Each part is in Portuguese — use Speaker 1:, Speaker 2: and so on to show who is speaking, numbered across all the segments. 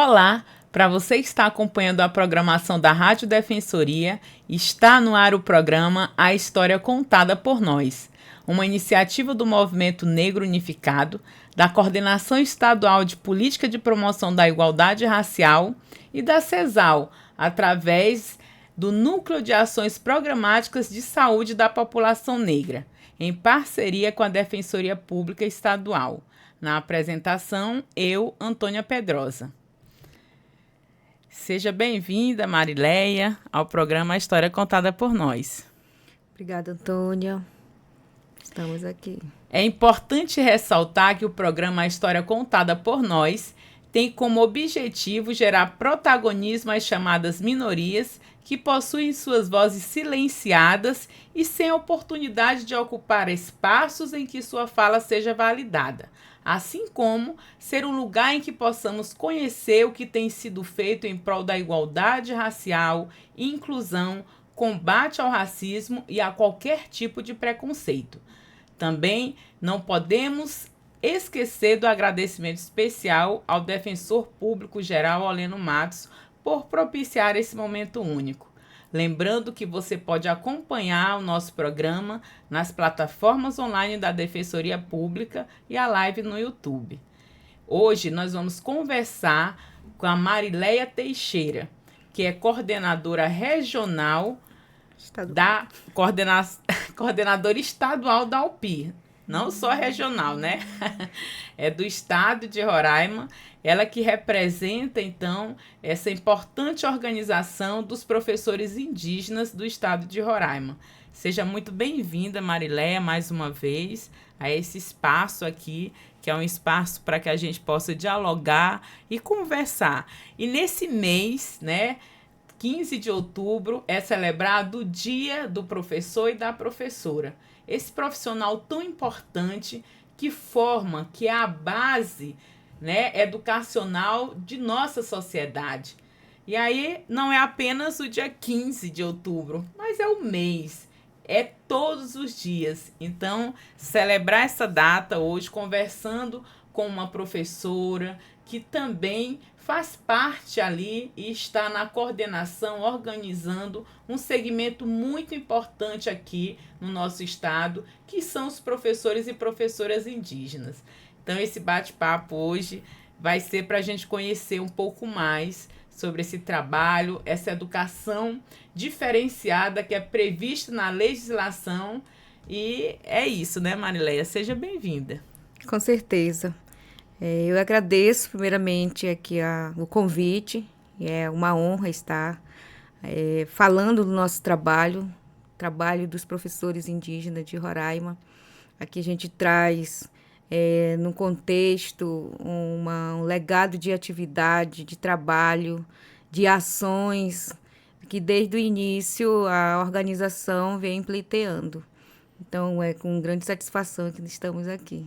Speaker 1: Olá, para você que está acompanhando a programação da Rádio Defensoria, está no ar o programa A História Contada por Nós, uma iniciativa do Movimento Negro Unificado, da Coordenação Estadual de Política de Promoção da Igualdade Racial e da CESAL, através do Núcleo de Ações Programáticas de Saúde da População Negra, em parceria com a Defensoria Pública Estadual. Na apresentação, eu, Antônia Pedrosa. Seja bem-vinda, Marileia, ao programa A História Contada por Nós.
Speaker 2: Obrigada, Antônia. Estamos aqui.
Speaker 1: É importante ressaltar que o programa A História Contada por Nós tem como objetivo gerar protagonismo às chamadas minorias que possuem suas vozes silenciadas e sem oportunidade de ocupar espaços em que sua fala seja validada, assim como ser um lugar em que possamos conhecer o que tem sido feito em prol da igualdade racial, inclusão, combate ao racismo e a qualquer tipo de preconceito. Também não podemos esquecer do agradecimento especial ao Defensor Público Geral Oleno Matos por propiciar esse momento único. Lembrando que você pode acompanhar o nosso programa nas plataformas online da Defensoria Pública e a live no YouTube. Hoje nós vamos conversar com a Marileia Teixeira, que é coordenadora regional da coordenadora estadual da UPI, não só regional, né? É do estado de Roraima, ela que representa, então, essa importante organização dos professores indígenas do estado de Roraima. Seja muito bem-vinda, Marileia, mais uma vez, a esse espaço aqui, que é um espaço para que a gente possa dialogar e conversar. E nesse mês, né, 15 de outubro, é celebrado o Dia do Professor e da Professora. Esse profissional tão importante que forma, que é a base, né, educacional de nossa sociedade. E aí não é apenas o dia 15 de outubro, mas é o mês, é todos os dias. Então, celebrar essa data hoje conversando com uma professora que também faz parte ali e está na coordenação, organizando um segmento muito importante aqui no nosso estado, que são os professores e professoras indígenas. Então, esse bate-papo hoje vai ser para a gente conhecer um pouco mais sobre esse trabalho, essa educação diferenciada que é prevista na legislação. E é isso, né, Marileia? Seja bem-vinda.
Speaker 2: Com certeza. Eu agradeço primeiramente aqui o convite. É uma honra estar falando do nosso trabalho dos professores indígenas de Roraima. Aqui a gente traz, num contexto, um legado de atividade, de trabalho, de ações que desde o início a organização vem pleiteando. Então, é com grande satisfação que estamos aqui.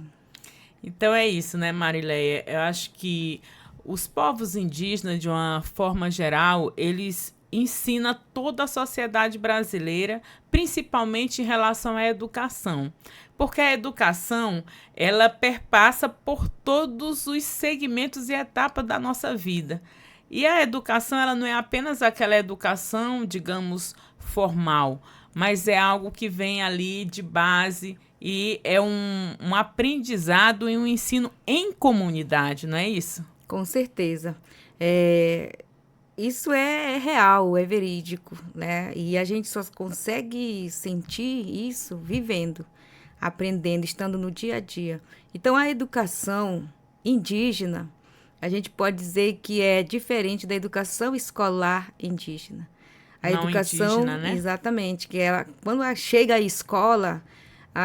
Speaker 1: Então é isso, né, Marileia? Eu acho que os povos indígenas, de uma forma geral, eles ensinam toda a sociedade brasileira, principalmente em relação à educação. Porque a educação, ela perpassa por todos os segmentos e etapas da nossa vida. E a educação, ela não é apenas aquela educação, digamos, formal, mas é algo que vem ali de base e é um aprendizado e um ensino em comunidade, não é isso?
Speaker 2: Com certeza. Isso é real, é verídico, né? E a gente só consegue sentir isso vivendo, aprendendo, estando no dia a dia. Então, a educação indígena, a gente pode dizer que é diferente da educação escolar indígena. A
Speaker 1: não
Speaker 2: educação,
Speaker 1: indígena, né?
Speaker 2: Exatamente, que ela, quando ela chega a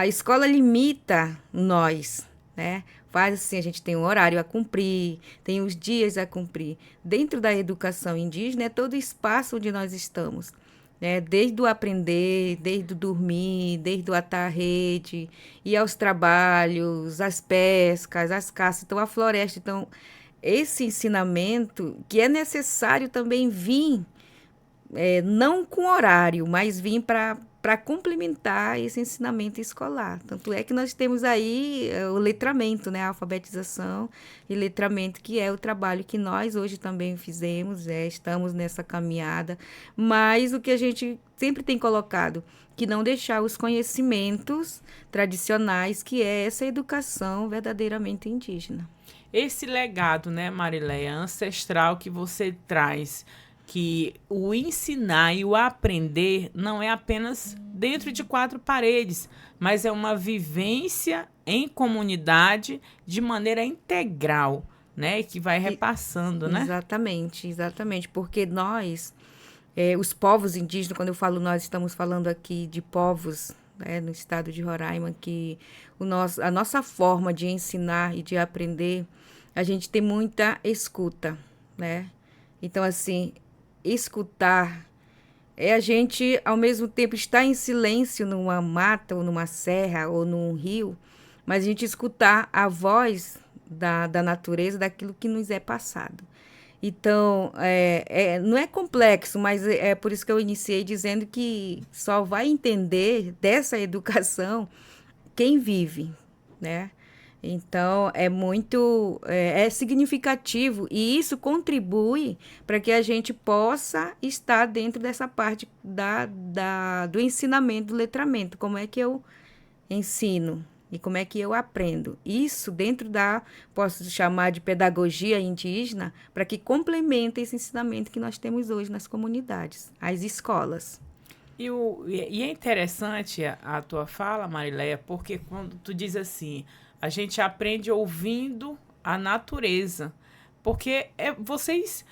Speaker 2: escola limita nós, né? Faz assim, a gente tem um horário a cumprir, tem os dias a cumprir. Dentro da educação indígena é todo o espaço onde nós estamos, né? Desde o aprender, desde o dormir, desde o atar a rede, ir aos trabalhos, as pescas, as caças, então a floresta. Então, esse ensinamento que é necessário também vir, não com horário, mas vir para para complementar esse ensinamento escolar. Tanto é que nós temos aí o letramento, né, a alfabetização e letramento, que é o trabalho que nós hoje também fizemos, estamos nessa caminhada, mas o que a gente sempre tem colocado, que não deixar os conhecimentos tradicionais, que é essa educação verdadeiramente indígena.
Speaker 1: Esse legado, né, Marileia, ancestral que você traz, que o ensinar e o aprender não é apenas dentro de quatro paredes, mas é uma vivência em comunidade de maneira integral, né, que vai repassando, né?
Speaker 2: Exatamente, exatamente, porque nós, os povos indígenas, quando eu falo nós, estamos falando aqui de povos, né, no estado de Roraima, que a nossa forma de ensinar e de aprender, a gente tem muita escuta, né? Então, assim, escutar é a gente, ao mesmo tempo, estar em silêncio numa mata, ou numa serra, ou num rio, mas a gente escutar a voz da natureza, daquilo que nos é passado. Então, não é complexo, mas é por isso que eu iniciei dizendo que só vai entender dessa educação quem vive, né? Então, é significativo e isso contribui para que a gente possa estar dentro dessa parte do ensinamento, do letramento. Como é que eu ensino e como é que eu aprendo? Isso posso chamar de pedagogia indígena, para que complemente esse ensinamento que nós temos hoje nas comunidades, as escolas.
Speaker 1: E é interessante a tua fala, Marileia, porque quando tu diz assim, a gente aprende ouvindo a natureza. Porque vocês.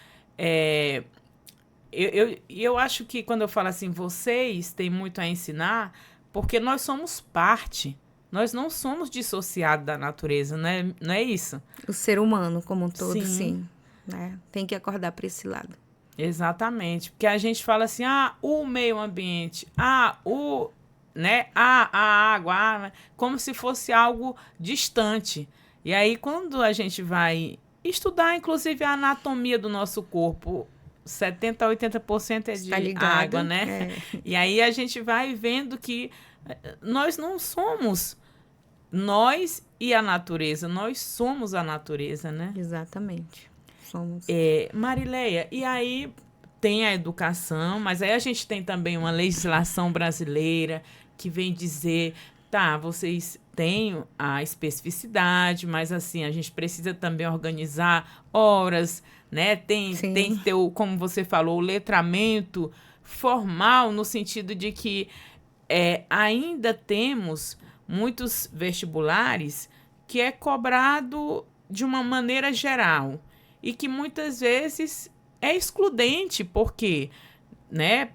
Speaker 1: Eu acho que quando eu falo assim, vocês têm muito a ensinar, porque nós somos parte. Nós não somos dissociados da natureza, não é isso?
Speaker 2: O ser humano como um todo,
Speaker 1: Sim.
Speaker 2: sim, né? Tem que acordar para esse lado.
Speaker 1: Exatamente. Porque a gente fala assim, o meio ambiente, né, a água, como se fosse algo distante. E aí, quando a gente vai estudar, inclusive, a anatomia do nosso corpo, 70% a 80% é de água, né? E aí a gente vai vendo que nós não somos nós e a natureza, nós somos a natureza, né?
Speaker 2: Exatamente. Somos.
Speaker 1: Marileia, e aí tem a educação, mas aí a gente tem também uma legislação brasileira que vem dizer, tá, vocês têm a especificidade, mas assim, a gente precisa também organizar horas, né? Tem que ter, como você falou, o letramento formal, no sentido de que ainda temos muitos vestibulares que é cobrado de uma maneira geral e que muitas vezes é excludente, porque, né,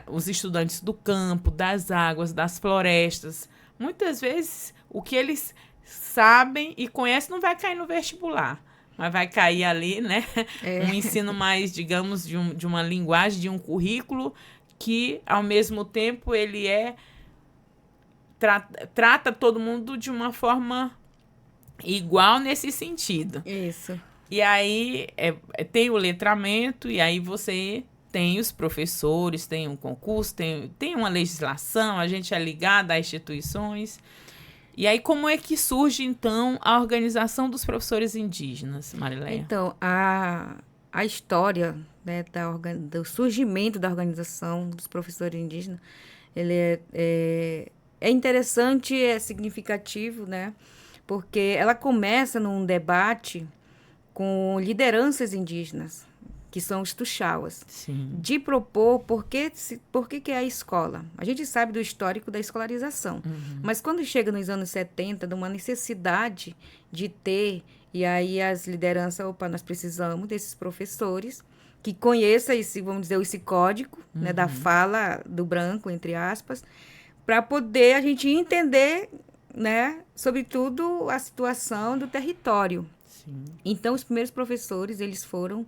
Speaker 1: os estudantes do campo, das águas, das florestas, muitas vezes o que eles sabem e conhecem não vai cair no vestibular, mas vai cair ali, né, um ensino mais, digamos, de uma linguagem, de um currículo que, ao mesmo tempo, ele trata todo mundo de uma forma igual nesse sentido.
Speaker 2: Isso.
Speaker 1: E aí tem o letramento, e aí você tem os professores, tem um concurso, tem uma legislação, a gente é ligado a instituições. E aí como é que surge, então, a organização dos professores indígenas, Marileia?
Speaker 2: Então, a história, né, do surgimento da organização dos professores indígenas, ele é interessante, é significativo, né? Porque ela começa num debate com lideranças indígenas, que são os tuxauas, de propor por que é a escola. A gente sabe do histórico da escolarização, mas quando chega nos anos 70, de uma necessidade de ter, e aí as lideranças, nós precisamos desses professores que conheçam esse, vamos dizer, esse código, né, da fala do branco, entre aspas, para poder a gente entender, né, sobretudo a situação do território.
Speaker 1: Sim.
Speaker 2: Então, os primeiros professores, eles foram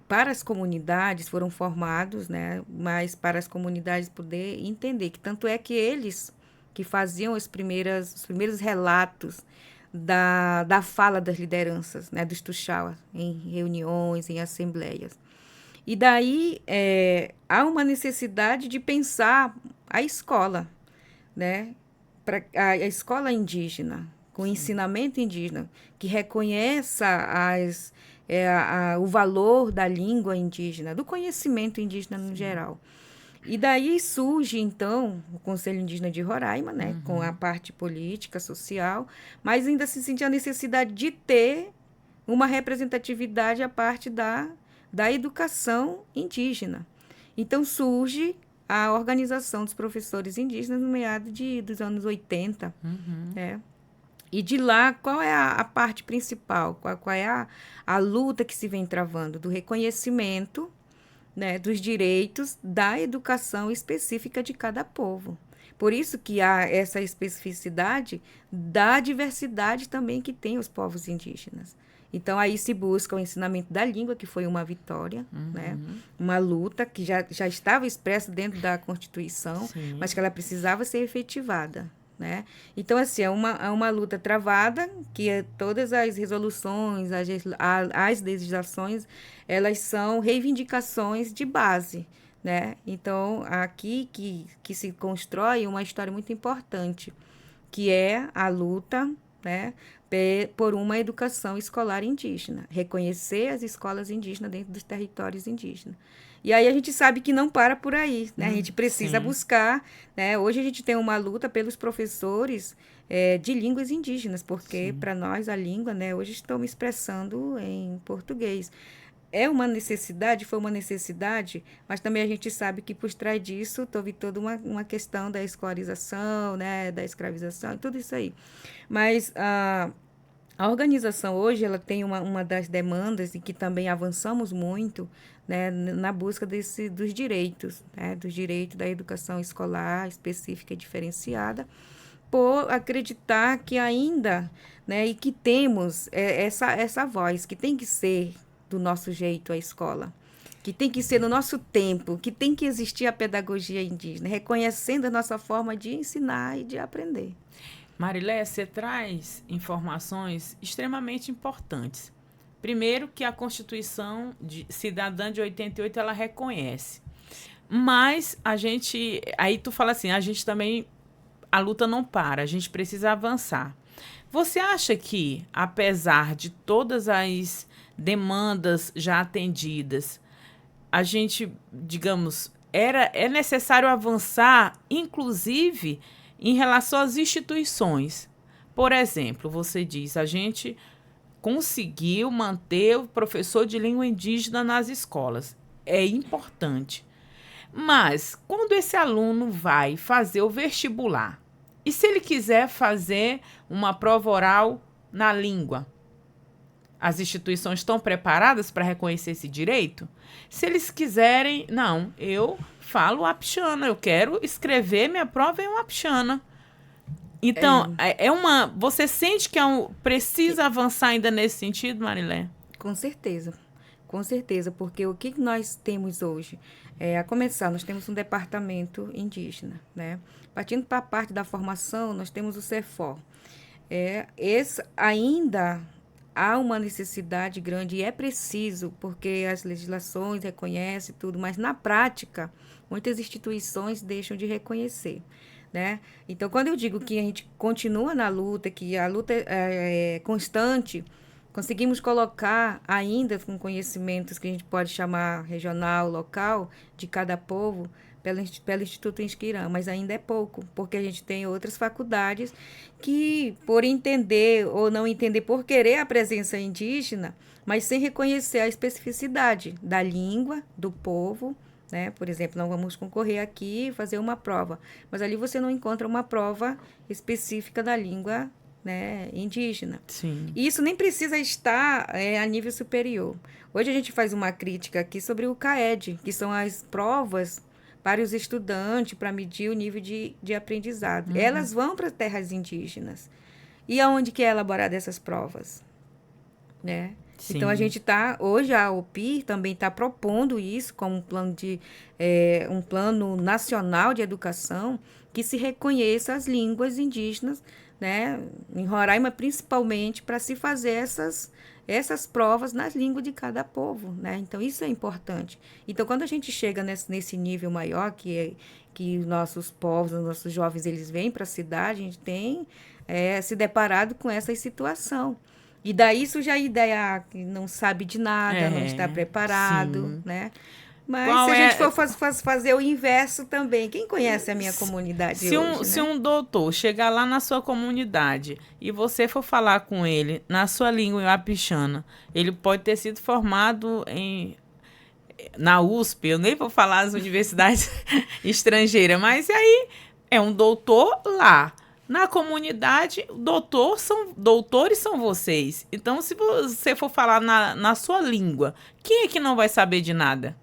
Speaker 2: para as comunidades, foram formados, né, mas para as comunidades poder entender, que tanto é que eles que faziam os primeiros relatos da fala das lideranças, né, dos tuxauas, em reuniões, em assembleias. E daí há uma necessidade de pensar a escola, né? A escola indígena, com ensinamento indígena, que reconheça o valor da língua indígena, do conhecimento indígena no geral. E daí surge, então, o Conselho Indígena de Roraima, né, com a parte política, social, mas ainda se sentia a necessidade de ter uma representatividade à parte da educação indígena. Então surge a Organização dos Professores Indígenas no meado dos anos 80. Né? E de lá, qual é a parte principal? Qual é a luta que se vem travando? Do reconhecimento, né, dos direitos da educação específica de cada povo. Por isso que há essa especificidade da diversidade também que tem os povos indígenas. Então, aí se busca o ensinamento da língua, que foi uma vitória, né? Uma luta que já estava expressa dentro da Constituição,
Speaker 1: Sim.
Speaker 2: mas que ela precisava ser efetivada. Né? Então, assim, é uma luta travada, que todas as resoluções, as legislações, elas são reivindicações de base. Né? Então, aqui que se constrói uma história muito importante, que é a luta, né, por uma educação escolar indígena, reconhecer as escolas indígenas dentro dos territórios indígenas. E aí a gente sabe que não para por aí, né? A gente precisa buscar, né? Hoje a gente tem uma luta pelos professores de línguas indígenas, porque para nós a língua, né, hoje estamos expressando em português. Foi uma necessidade, mas também a gente sabe que por trás disso houve toda uma questão da escolarização, né, da escravização, tudo isso aí. Mas a organização hoje ela tem uma das demandas e que também avançamos muito, né, na busca dos direitos, né, dos direitos da educação escolar específica e diferenciada, por acreditar que ainda, né, e que temos essa voz, que tem que ser do nosso jeito a escola, que tem que ser no nosso tempo, que tem que existir a pedagogia indígena, reconhecendo a nossa forma de ensinar e de aprender.
Speaker 1: Marilé, você traz informações extremamente importantes. Primeiro, que a Constituição Cidadã de 88 ela reconhece. Mas aí tu fala assim, a gente também, a luta não para, a gente precisa avançar. Você acha que, apesar de todas as demandas já atendidas, a gente, digamos, é necessário avançar, inclusive, em relação às instituições? Por exemplo, você diz, a gente conseguiu manter o professor de língua indígena nas escolas. É importante. Mas, quando esse aluno vai fazer o vestibular, e se ele quiser fazer uma prova oral na língua, as instituições estão preparadas para reconhecer esse direito? Se eles quiserem, não, eu falo apixana, eu quero escrever minha prova em apixana. Então, você sente que precisa avançar ainda nesse sentido, Marilé?
Speaker 2: Com certeza, porque o que nós temos hoje? A começar, nós temos um departamento indígena, né? Partindo para a parte da formação, nós temos o CEFOR. Ainda há uma necessidade grande e é preciso, porque as legislações reconhecem tudo, mas na prática, muitas instituições deixam de reconhecer. Né? Então, quando eu digo que a gente continua na luta, que a luta é constante, conseguimos colocar ainda com conhecimentos que a gente pode chamar regional, local, de cada povo, pelo Instituto Inspirã, mas ainda é pouco, porque a gente tem outras faculdades que, por entender ou não entender, por querer a presença indígena, mas sem reconhecer a especificidade da língua, do povo, né? Por exemplo, nós vamos concorrer aqui e fazer uma prova, mas ali você não encontra uma prova específica da língua, né, indígena.
Speaker 1: Sim.
Speaker 2: E isso nem precisa estar a nível superior. Hoje a gente faz uma crítica aqui sobre o CAED, que são as provas para os estudantes, para medir o nível de aprendizado. Elas vão para terras indígenas. E aonde que é elaborada essas provas? Né? Então, a gente hoje a OPIR também está propondo isso como um plano nacional de educação que se reconheça as línguas indígenas, né? Em Roraima, principalmente, para se fazer essas provas nas línguas de cada povo, né? Então, isso é importante. Então, quando a gente chega nesse nível maior, que os nossos povos, os nossos jovens, eles vêm para a cidade, a gente tem se deparado com essa situação. E daí surge a ideia que não sabe de nada, não está preparado,
Speaker 1: sim.
Speaker 2: né? Mas se
Speaker 1: Qual
Speaker 2: a gente
Speaker 1: é...
Speaker 2: for fazer o inverso também, quem conhece a minha comunidade hoje,
Speaker 1: Se
Speaker 2: né?
Speaker 1: um doutor chegar lá na sua comunidade e você for falar com ele na sua língua wapixana, ele pode ter sido formado na USP, eu nem vou falar as universidades estrangeiras, mas aí é um doutor lá. Na comunidade, doutores são vocês. Então, se você for falar na sua língua, quem é que não vai saber de nada?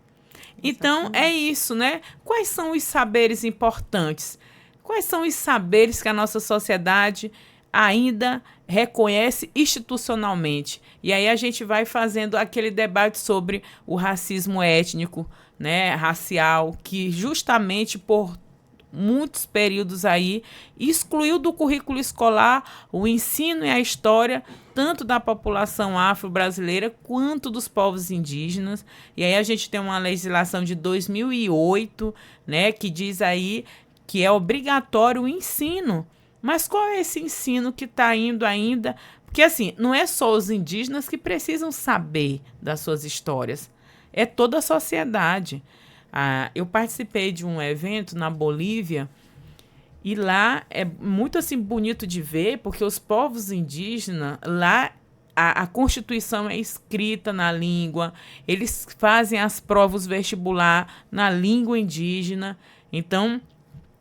Speaker 1: Então, é isso, né? Quais são os saberes importantes? Quais são os saberes que a nossa sociedade ainda reconhece institucionalmente? E aí a gente vai fazendo aquele debate sobre o racismo étnico, né, racial, que justamente por muitos períodos aí excluiu do currículo escolar o ensino e a história tanto da população afro-brasileira quanto dos povos indígenas. E aí a gente tem uma legislação de 2008, né, que diz aí que é obrigatório o ensino. Mas qual é esse ensino que está indo ainda? Porque, assim, não é só os indígenas que precisam saber das suas histórias, é toda a sociedade. Eu participei de um evento na Bolívia e lá é muito assim bonito de ver, porque os povos indígenas, lá a Constituição é escrita na língua, eles fazem as provas vestibular na língua indígena, então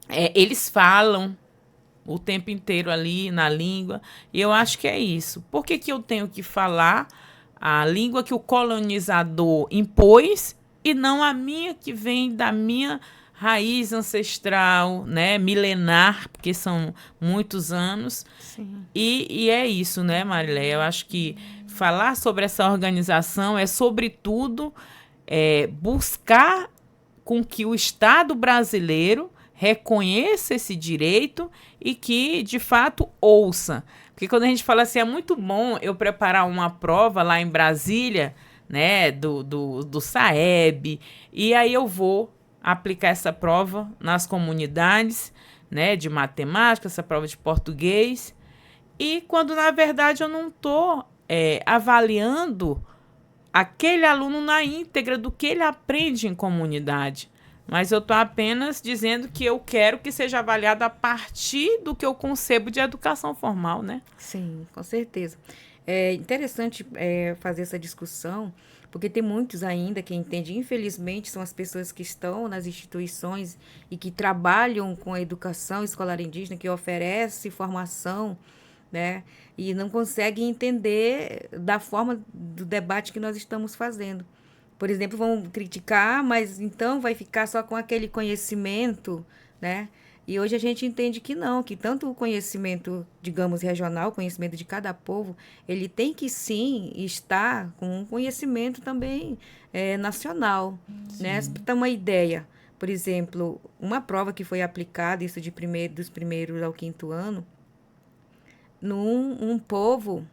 Speaker 1: eles falam o tempo inteiro ali na língua, e eu acho que é isso. Por que eu tenho que falar a língua que o colonizador impôs e não a minha que vem da minha raiz ancestral, né, milenar, porque são muitos anos.
Speaker 2: Sim.
Speaker 1: E é isso, né, Marilé? Eu acho que falar sobre essa organização é, sobretudo, buscar com que o Estado brasileiro reconheça esse direito e que, de fato, ouça. Porque quando a gente fala assim, é muito bom eu preparar uma prova lá em Brasília, né, do SAEB, e aí eu vou aplicar essa prova nas comunidades, né, de matemática, essa prova de português, e quando, na verdade, eu não estou avaliando aquele aluno na íntegra do que ele aprende em comunidade. Mas eu estou apenas dizendo que eu quero que seja avaliado a partir do que eu concebo de educação formal, né?
Speaker 2: Sim, com certeza. É interessante fazer essa discussão, porque tem muitos ainda que entendem, infelizmente, são as pessoas que estão nas instituições e que trabalham com a educação escolar indígena, que oferece formação, né? E não conseguem entender da forma do debate que nós estamos fazendo. Por exemplo, vão criticar, mas então vai ficar só com aquele conhecimento, né? E hoje a gente entende que não, que tanto o conhecimento, digamos, regional, o conhecimento de cada povo, ele tem que sim estar com um conhecimento também nacional, né? Para ter uma ideia, por exemplo, uma prova que foi aplicada, isso dos primeiros ao quinto ano, num um povo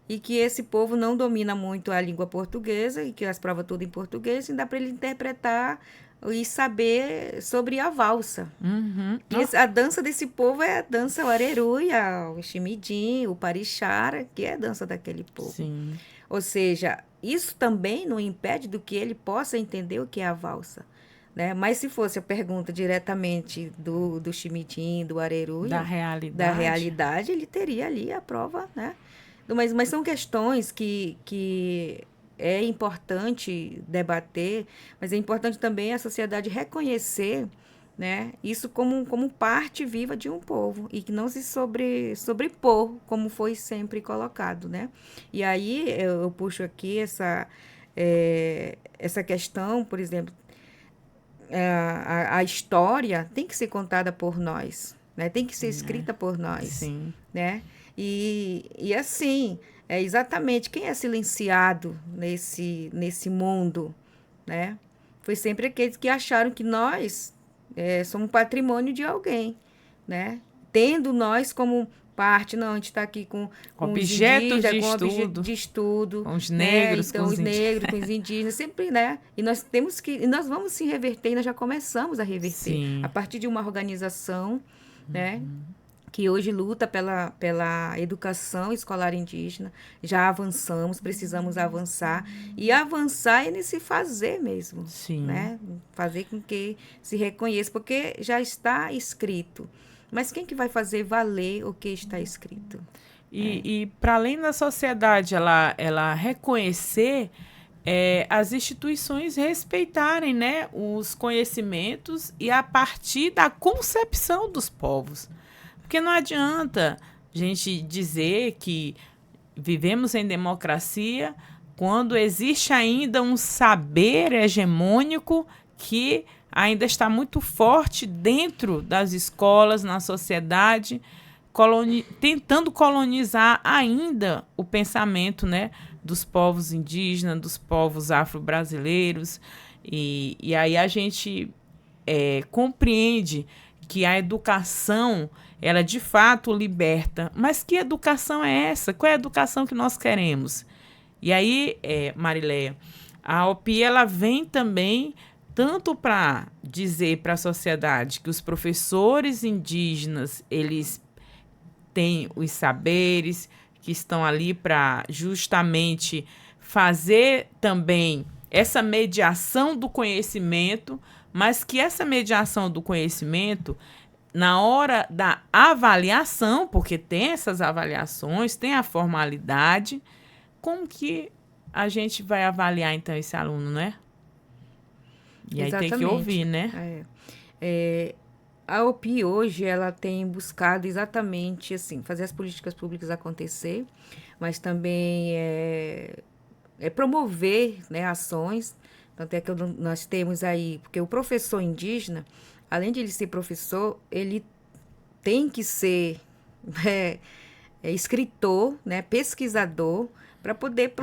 Speaker 2: e que esse povo não domina muito a língua portuguesa e que as provas tudo em português, e dá para ele interpretar e saber sobre a valsa.
Speaker 1: Uhum.
Speaker 2: E a dança desse povo é a dança o areruia, o chimidim, o parixara, que é a dança daquele povo.
Speaker 1: Sim.
Speaker 2: Ou seja, isso também não impede do que ele possa entender o que é a valsa. Né? Mas se fosse a pergunta diretamente do chimidim, do areruia, da realidade, ele teria ali a prova, né? Mas são questões que é importante debater, mas é importante também a sociedade reconhecer, né, isso como parte viva de um povo e que não se sobrepor, como foi sempre colocado, né? E aí eu puxo aqui essa questão, por exemplo, a história tem que ser contada por nós, né? Tem que ser escrita por nós,
Speaker 1: Sim.
Speaker 2: né? E assim, é exatamente quem é silenciado nesse mundo, né? Foi sempre aqueles que acharam que nós somos patrimônio de alguém, né? Tendo nós como parte, não, a gente está aqui com os
Speaker 1: Objetos
Speaker 2: indígenas,
Speaker 1: de
Speaker 2: com
Speaker 1: estudo.
Speaker 2: objeto de estudo.
Speaker 1: Com os
Speaker 2: Né?
Speaker 1: negros,
Speaker 2: Então,
Speaker 1: com
Speaker 2: os
Speaker 1: os indígenas.
Speaker 2: negros, com os indígenas, sempre, né? E nós vamos se reverter, e nós já começamos a reverter. A
Speaker 1: Sim.
Speaker 2: partir de uma organização, né? Que hoje luta pela educação escolar indígena. Já avançamos, precisamos avançar. E avançar é nesse fazer mesmo,
Speaker 1: Sim.
Speaker 2: né? Fazer com que se reconheça, porque já está escrito. Mas quem que vai fazer valer o que está escrito?
Speaker 1: E para além da sociedade ela reconhecer, as instituições respeitarem, né, os conhecimentos e a partir da concepção dos povos. Porque não adianta a gente dizer que vivemos em democracia quando existe ainda um saber hegemônico que ainda está muito forte dentro das escolas, na sociedade, tentando colonizar ainda o pensamento, né, dos povos indígenas, dos povos afro-brasileiros. E aí a gente compreende que a educação, ela de fato liberta. Mas que educação é essa? Qual é a educação que nós queremos? E aí, Marileia, a OPI ela vem também tanto para dizer para a sociedade que os professores indígenas, eles têm os saberes, que estão ali para justamente fazer também essa mediação do conhecimento, mas que essa mediação do conhecimento, na hora da avaliação, porque tem essas avaliações, tem a formalidade, como que a gente vai avaliar, então, esse aluno, né? E aí tem que ouvir, né?
Speaker 2: A OPI hoje, ela tem buscado exatamente, assim, fazer as políticas públicas acontecer, mas também promover, né, ações. Tanto é que nós temos aí, porque o professor indígena, além de ele ser professor, ele tem que ser escritor, né, pesquisador, para poder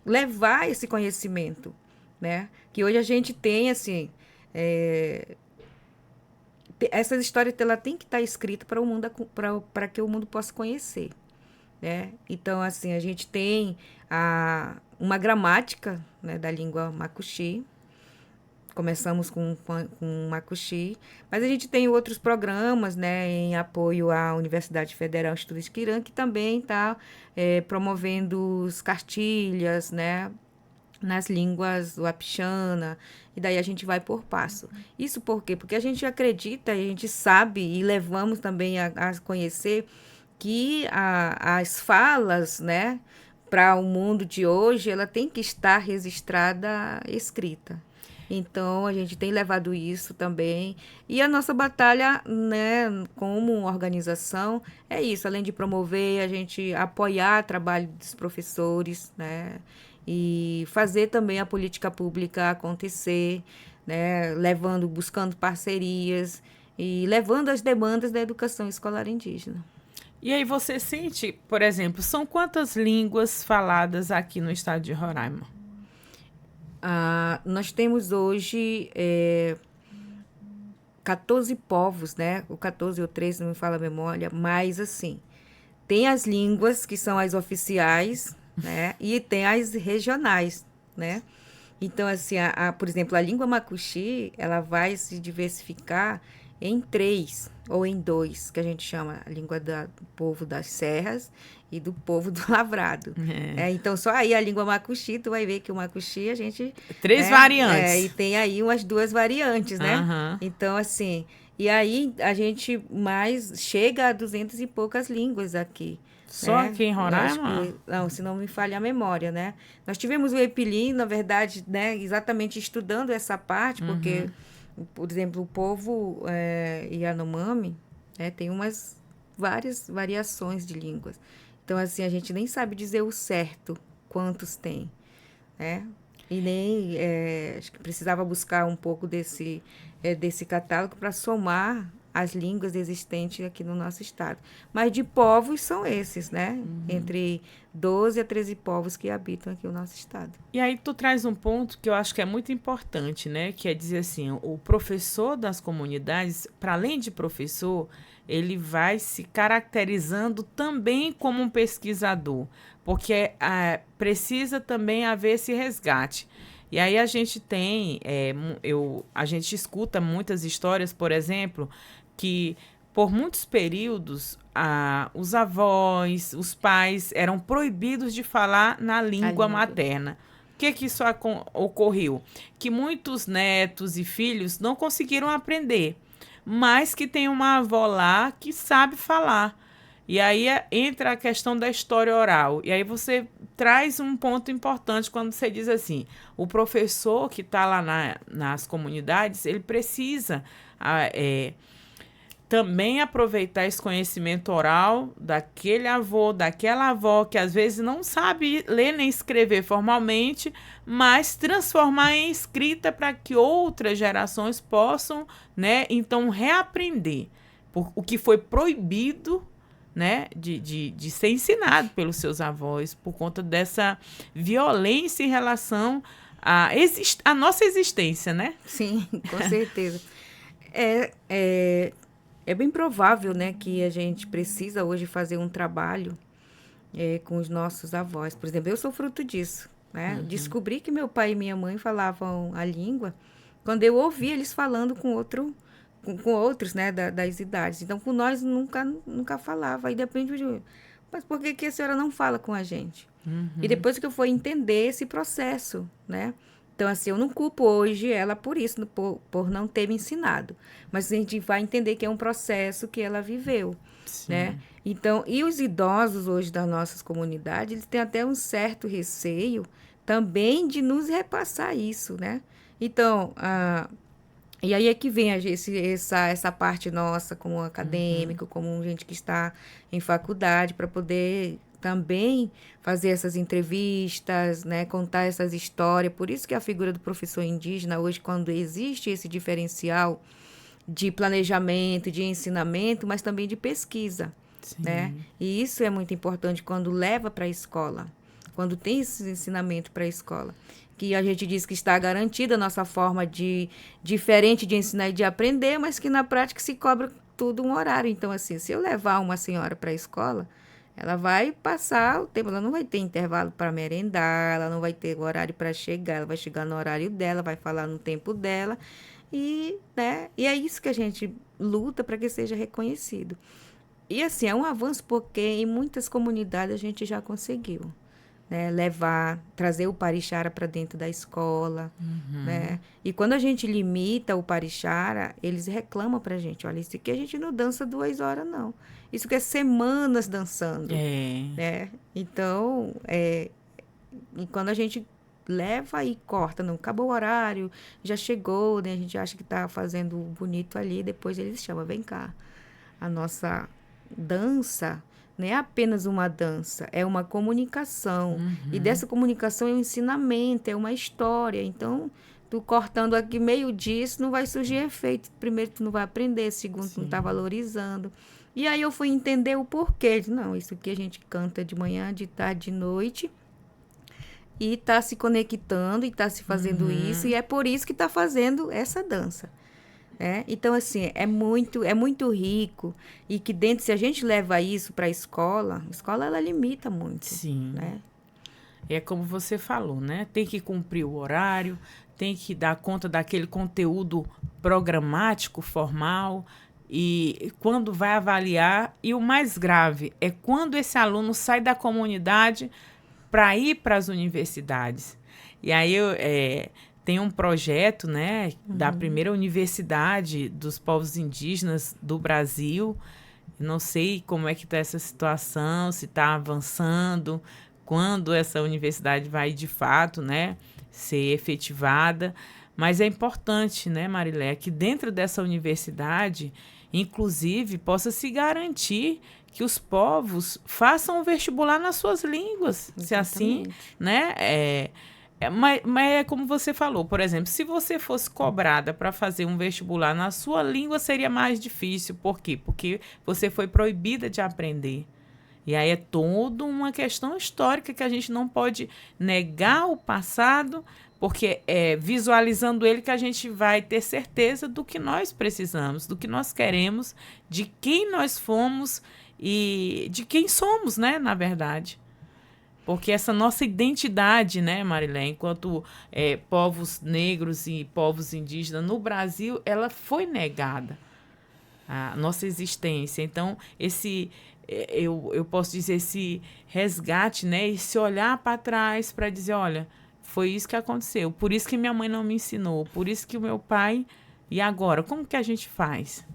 Speaker 2: levar esse conhecimento, né? Que hoje a gente tem, assim, essa história ela tem que estar escrita para o mundo, para que o mundo possa conhecer, né? Então, assim, a gente tem uma gramática, né, da língua macuxi. Começamos com macuxi, mas a gente tem outros programas, né, em apoio à Universidade Federal Instituto Esquirã, que também está promovendo as cartilhas, né, nas línguas wapixana, e daí a gente vai por passo. Isso por quê? Porque a gente acredita, a gente sabe e levamos também a conhecer que as falas, né, para o mundo de hoje, ela tem que estar registrada, escrita. Então, a gente tem levado isso também. E a nossa batalha, né, como organização, é isso. Além de promover, a gente apoiar o trabalho dos professores, né, e fazer também a política pública acontecer, né, buscando parcerias e levando as demandas da educação escolar indígena.
Speaker 1: E aí você sente, por exemplo, são quantas línguas faladas aqui no estado de Roraima?
Speaker 2: Nós temos hoje 14 povos, né? O 14 ou 13, não me fala a memória, mas assim, tem as línguas que são as oficiais, né? E tem as regionais, né? Então, assim, por exemplo, a língua macuxi, ela vai se diversificar em 3 ou em 2, que a gente chama a língua do povo das serras e do povo do lavrado. Então, só aí a língua macuxi, tu vai ver que o macuxi a gente...
Speaker 1: 3 variantes.
Speaker 2: E tem aí umas 2 variantes, né?
Speaker 1: Uhum.
Speaker 2: Então, assim... E aí a gente mais chega a 200 e poucas línguas aqui.
Speaker 1: Só aqui em Roraima?
Speaker 2: Não, se não me falha a memória, né? Nós tivemos o EPILIN, na verdade, né, exatamente estudando essa parte, porque, por exemplo, o povo Yanomami tem várias variações de línguas. Então, assim, a gente nem sabe dizer o certo quantos tem, né? E nem acho que precisava buscar um pouco desse catálogo para somar as línguas existentes aqui no nosso estado. Mas de povos são esses, né? Entre 12 a 13 povos que habitam aqui o nosso estado.
Speaker 1: E aí tu traz um ponto que eu acho que é muito importante, né? Que é dizer assim, o professor das comunidades, para além de professor, ele vai se caracterizando também como um pesquisador, porque precisa também haver esse resgate. E aí a gente tem, a gente escuta muitas histórias, por exemplo, que por muitos períodos os avós, os pais eram proibidos de falar na língua materna. O que isso ocorreu? Que muitos netos e filhos não conseguiram aprender, mas que tem uma avó lá que sabe falar. E aí entra a questão da história oral. E aí você traz um ponto importante quando você diz assim, o professor que está lá nas comunidades, ele precisa também aproveitar esse conhecimento oral daquele avô, daquela avó, que às vezes não sabe ler nem escrever formalmente, mas transformar em escrita para que outras gerações possam, né, então reaprender o que foi proibido, né, de ser ensinado pelos seus avós, por conta dessa violência em relação à nossa existência, né?
Speaker 2: Sim, com certeza. É bem provável, né, que a gente precisa hoje fazer um trabalho com os nossos avós. Por exemplo, eu sou fruto disso, né? Descobri que meu pai e minha mãe falavam a língua quando eu ouvi eles falando com outros, né, das idades. Então, com nós nunca falava. Aí depende de... Mas por que a senhora não fala com a gente? E depois que eu fui entender esse processo, né? Então, assim, eu não culpo hoje ela por isso, por não ter me ensinado. Mas a gente vai entender que é um processo que ela viveu, né? Então, e os idosos hoje das nossas comunidades, eles têm até um certo receio também de nos repassar isso, né? Então, e aí é que vem essa parte nossa como acadêmico, como gente que está em faculdade, para poder também fazer essas entrevistas, né, contar essas histórias. Por isso que a figura do professor indígena hoje, quando existe esse diferencial de planejamento, de ensinamento, mas também de pesquisa, né? E isso é muito importante quando leva para a escola, quando tem esse ensinamento para a escola. Que a gente diz que está garantida a nossa forma diferente de ensinar e de aprender, mas que na prática se cobra tudo um horário. Então, assim, se eu levar uma senhora para a escola, ela vai passar o tempo, ela não vai ter intervalo para merendar, ela não vai ter horário para chegar, ela vai chegar no horário dela, vai falar no tempo dela, né, e é isso que a gente luta para que seja reconhecido. E assim, é um avanço porque em muitas comunidades a gente já conseguiu, né, trazer o Parixara para dentro da escola, né? E quando a gente limita o Parixara, eles reclamam para a gente, olha, isso aqui a gente não dança 2 horas, não. Isso que é semanas dançando, né? Então, e quando a gente leva e corta, não, acabou o horário, já chegou, né? A gente acha que está fazendo bonito ali, depois eles chamam, vem cá, a nossa dança não é apenas uma dança, é uma comunicação. E dessa comunicação é um ensinamento, é uma história. Então, tu cortando aqui meio disso, não vai surgir efeito. Primeiro, tu não vai aprender. Segundo, tu não está valorizando. E aí eu fui entender o porquê. Não, isso aqui a gente canta de manhã, de tarde, de noite. E está se conectando e está se fazendo isso. E é por isso que está fazendo essa dança. Então, assim, é muito rico e que dentro, se a gente leva isso para a escola ela limita muito.
Speaker 1: Sim.
Speaker 2: Né?
Speaker 1: É como você falou, né? Tem que cumprir o horário, tem que dar conta daquele conteúdo programático, formal, e quando vai avaliar, e o mais grave é quando esse aluno sai da comunidade para ir para as universidades. E aí tem um projeto, né, da primeira universidade dos povos indígenas do Brasil. Não sei como é que está essa situação, se está avançando, quando essa universidade vai, de fato, né, ser efetivada. Mas é importante, né, Marilé, que dentro dessa universidade, inclusive, possa se garantir que os povos façam o vestibular nas suas línguas. Exatamente. Se assim, né, Mas é como você falou, por exemplo, se você fosse cobrada para fazer um vestibular na sua língua, seria mais difícil. Por quê? Porque você foi proibida de aprender. E aí é toda uma questão histórica que a gente não pode negar o passado, porque é visualizando ele que a gente vai ter certeza do que nós precisamos, do que nós queremos, de quem nós fomos e de quem somos, né, na verdade. Porque essa nossa identidade, né, Marilé, enquanto povos negros e povos indígenas no Brasil, ela foi negada, a nossa existência. Então, eu posso dizer, esse resgate, né, esse olhar para trás para dizer, olha, foi isso que aconteceu, por isso que minha mãe não me ensinou, por isso que o meu pai... E agora, como que a gente faz?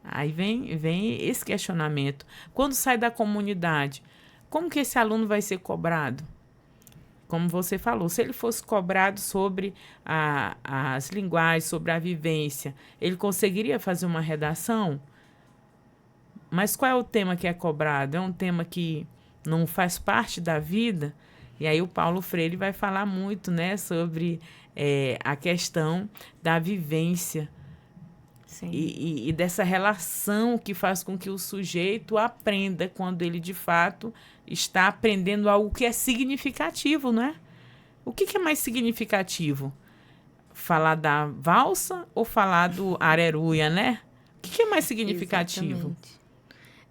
Speaker 1: Aí vem esse questionamento. Quando sai da comunidade, como que esse aluno vai ser cobrado? Como você falou, se ele fosse cobrado sobre as linguagens, sobre a vivência, ele conseguiria fazer uma redação? Mas qual é o tema que é cobrado? É um tema que não faz parte da vida? E aí o Paulo Freire vai falar muito, né, sobre a questão da vivência.
Speaker 2: Sim.
Speaker 1: E dessa relação que faz com que o sujeito aprenda quando ele, de fato, está aprendendo algo que é significativo, não é? O que é mais significativo? Falar da valsa ou falar do areruia, né? O que é mais significativo?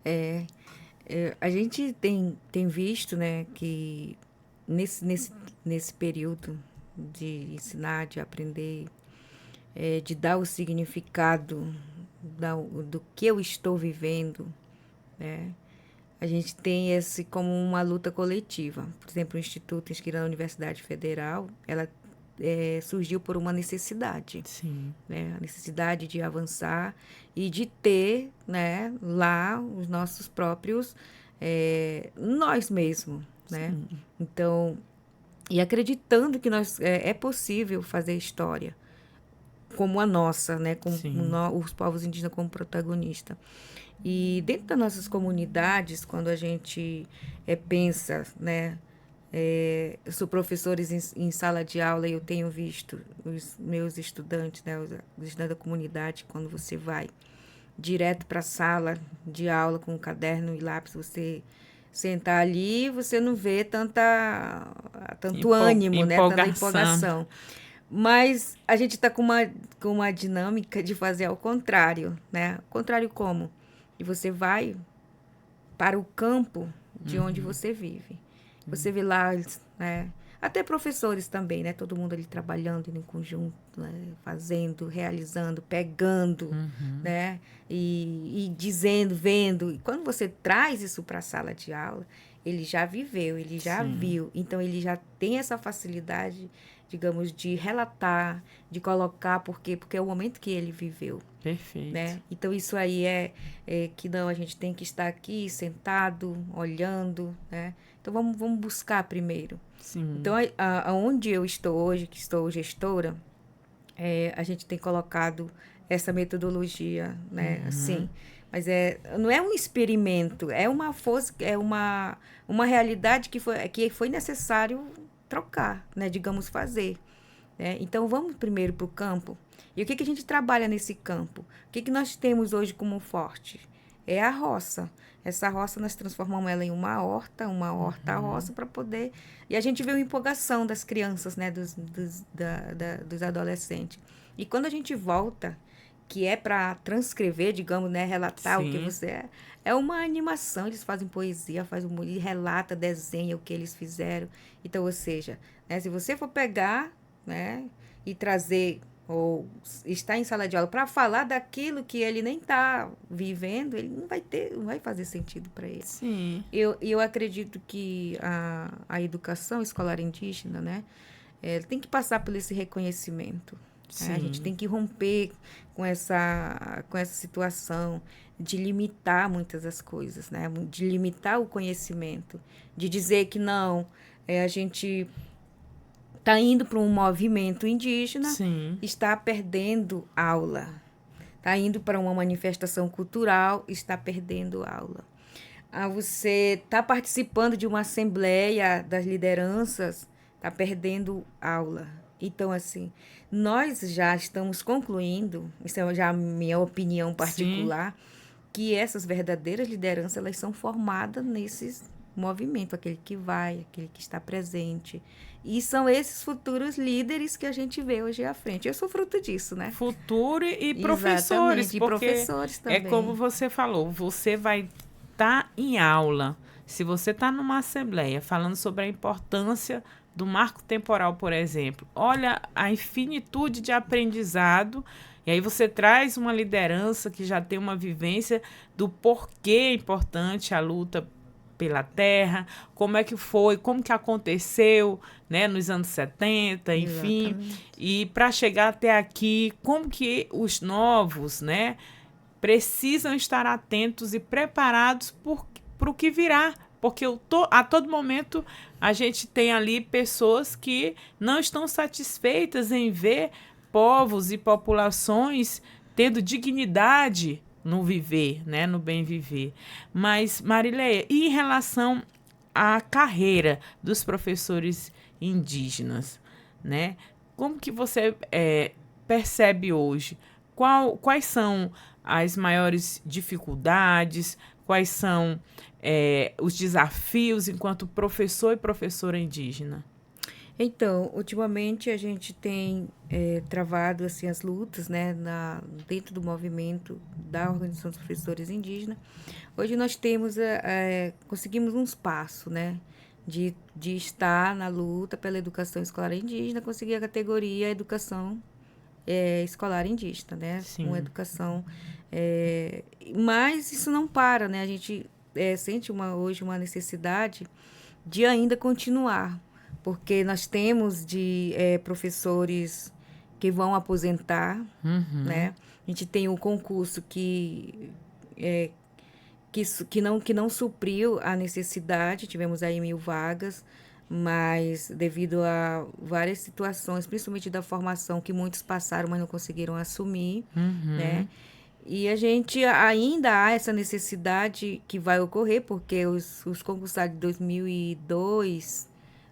Speaker 2: Exatamente. A gente tem visto, né, que nesse período de ensinar, de aprender, de dar o significado do que eu estou vivendo, né? A gente tem esse como uma luta coletiva. Por exemplo, o Instituto Inscrição da Universidade Federal, ela surgiu por uma necessidade.
Speaker 1: Sim.
Speaker 2: Né? A necessidade de avançar e de ter, né, lá os nossos próprios, nós mesmos. Né? Então, e acreditando que é possível fazer história como a nossa, né, com os povos indígenas como protagonista. E dentro das nossas comunidades, quando a gente pensa, né, eu sou professora em sala de aula e eu tenho visto os meus estudantes, né, os estudantes da comunidade, quando você vai direto para a sala de aula com um caderno e lápis, você sentar ali, você não vê tanto ânimo, né, tanta empolgação. Mas a gente está com uma dinâmica de fazer ao contrário, né? Ao contrário como? E você vai para o campo de onde você vive. Você vê lá, né? Até professores também, né? Todo mundo ali trabalhando em conjunto, né? Fazendo, realizando, pegando, né? E dizendo, vendo. E quando você traz isso para a sala de aula, ele já viveu, ele já viu. Então, ele já tem essa facilidade, digamos, de relatar, de colocar, porque é o momento que ele viveu.
Speaker 1: Perfeito.
Speaker 2: Né? Então, isso aí é que não, a gente tem que estar aqui, sentado, olhando, né? Então, vamos buscar primeiro.
Speaker 1: Sim.
Speaker 2: Então, aonde eu estou hoje, que estou gestora, a gente tem colocado essa metodologia, né? Assim, mas não é um experimento, é uma realidade que foi necessário trocar, né? Digamos, fazer. Né? Então, vamos primeiro para o campo. E o que a gente trabalha nesse campo? O que nós temos hoje como forte? É a roça. Essa roça, nós transformamos ela em uma horta-roça para poder... E a gente vê uma empolgação das crianças, né? dos adolescentes. E quando a gente volta, que é para transcrever, digamos, né? Relatar o que você é uma animação. Eles fazem poesia, relata, desenha o que eles fizeram. Então, ou seja, né? Se você for pegar, né? E trazer... ou está em sala de aula para falar daquilo que ele nem está vivendo, ele não vai fazer sentido para ele.
Speaker 1: Sim.
Speaker 2: Eu acredito que a educação escolar indígena, né, tem que passar por esse reconhecimento. Né? A gente tem que romper com essa situação de limitar muitas das coisas, né? De limitar o conhecimento, de dizer que não, a gente... está indo para um movimento indígena, está perdendo aula. Está indo para uma manifestação cultural, está perdendo aula. Você está participando de uma assembleia das lideranças, está perdendo aula. Então, assim, nós já estamos concluindo, isso é já a minha opinião particular, que essas verdadeiras lideranças, elas são formadas nesses movimentos, aquele que vai, aquele que está presente. E são esses futuros líderes que a gente vê hoje à frente. Eu sou fruto disso, né?
Speaker 1: Futuro e professores,
Speaker 2: Exatamente, e
Speaker 1: porque
Speaker 2: professores também.
Speaker 1: é como você falou, você vai estar em aula. Se você está numa assembleia falando sobre a importância do marco temporal, por exemplo, olha a infinitude de aprendizado, e aí você traz uma liderança que já tem uma vivência do porquê é importante a luta pela terra, como é que foi, como que aconteceu, né, nos anos 70, enfim,
Speaker 2: Exatamente.
Speaker 1: e para chegar até aqui, como que os novos, né, precisam estar atentos e preparados para o que virá, porque a todo momento a gente tem ali pessoas que não estão satisfeitas em ver povos e populações tendo dignidade no viver, né, no bem viver. Mas, Marileia, e em relação à carreira dos professores indígenas, né? Como que você percebe hoje? Quais são as maiores dificuldades? Quais são os desafios enquanto professor e professora indígena?
Speaker 2: Então, ultimamente a gente tem travado assim, as lutas, né, dentro do movimento da Organização dos Professores Indígenas. Hoje nós conseguimos um espaço, né, de estar na luta pela educação escolar indígena, conseguir a categoria educação escolar indígena, né,
Speaker 1: Sim.
Speaker 2: com educação. Mas isso não para, né, a gente sente hoje uma necessidade de ainda continuar, porque nós temos professores que vão aposentar, né? A gente tem um concurso que não supriu a necessidade, tivemos aí 1.000 vagas, mas devido a várias situações, principalmente da formação, que muitos passaram, mas não conseguiram assumir, né? E a gente ainda há essa necessidade que vai ocorrer, porque os concursados de 2002,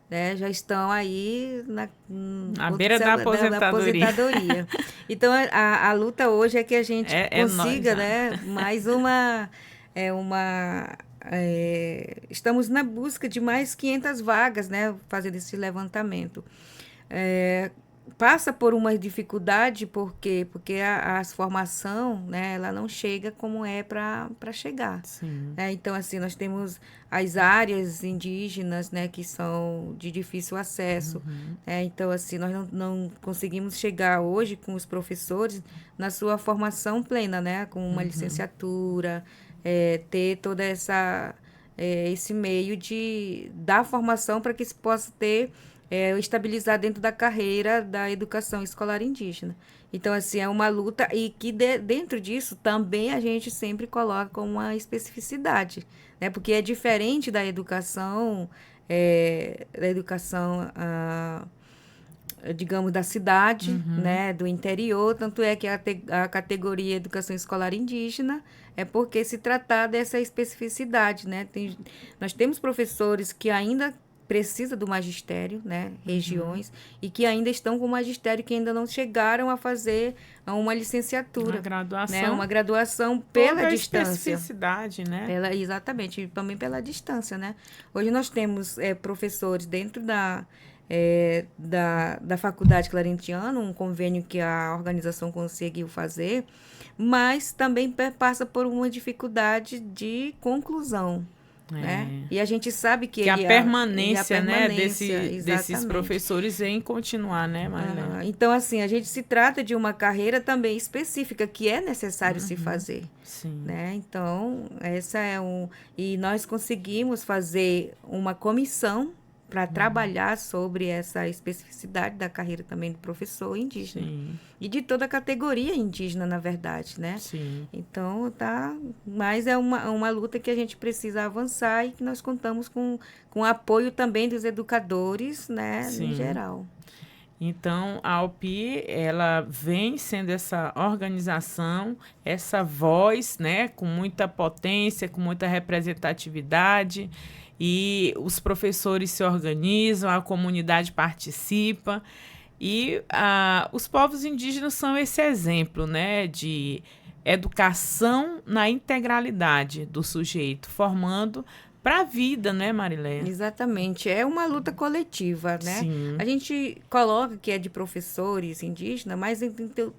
Speaker 2: né, já estão aí
Speaker 1: à beira da aposentadoria.
Speaker 2: Então, a luta hoje é que a gente consiga,
Speaker 1: nós,
Speaker 2: né, mais uma... estamos na busca de mais 500 vagas, né, fazendo esse levantamento. Passa por uma dificuldade, porque a formação, né, ela não chega como é para chegar. Então, assim, nós temos as áreas indígenas, né, que são de difícil acesso. Então, assim, nós não conseguimos chegar hoje com os professores na sua formação plena, né, com uma licenciatura, ter toda esse meio da formação para que se possa ter estabilizar dentro da carreira da educação escolar indígena. Então, assim, é uma luta e que dentro disso também a gente sempre coloca como uma especificidade, né? Porque é diferente da educação, digamos, da cidade, né? Do interior, tanto é que a categoria educação escolar indígena é porque se tratar dessa especificidade, né? Nós temos professores que ainda precisa do magistério, né, regiões, e que ainda estão com o magistério, que ainda não chegaram a fazer uma licenciatura.
Speaker 1: Uma graduação.
Speaker 2: Né, uma graduação pela distância.
Speaker 1: Especificidade, né?
Speaker 2: Exatamente, e também pela distância, né? Hoje nós temos professores dentro da Faculdade Clarentiano, um convênio que a organização conseguiu fazer, mas também passa por uma dificuldade de conclusão. Né? E a gente sabe que
Speaker 1: a permanência, né, desses professores em continuar, né, Marilene?
Speaker 2: Então, assim, a gente se trata de uma carreira também específica que é necessário se fazer.
Speaker 1: Sim.
Speaker 2: Né? Então, e nós conseguimos fazer uma comissão para trabalhar sobre essa especificidade da carreira também do professor indígena.
Speaker 1: Sim.
Speaker 2: E de toda a categoria indígena, na verdade, né?
Speaker 1: Sim.
Speaker 2: Então, mas é uma luta que a gente precisa avançar e que nós contamos com o apoio também dos educadores, né,
Speaker 1: Sim.
Speaker 2: em geral.
Speaker 1: Então, a AUPI, ela vem sendo essa organização, essa voz, né, com muita potência, com muita representatividade. e os professores se organizam, a comunidade participa, e os povos indígenas são esse exemplo, né, de educação na integralidade do sujeito, formando para a vida, né, Marileia?
Speaker 2: Exatamente, é uma luta coletiva, né?
Speaker 1: Sim.
Speaker 2: A gente coloca que é de professores indígenas, mas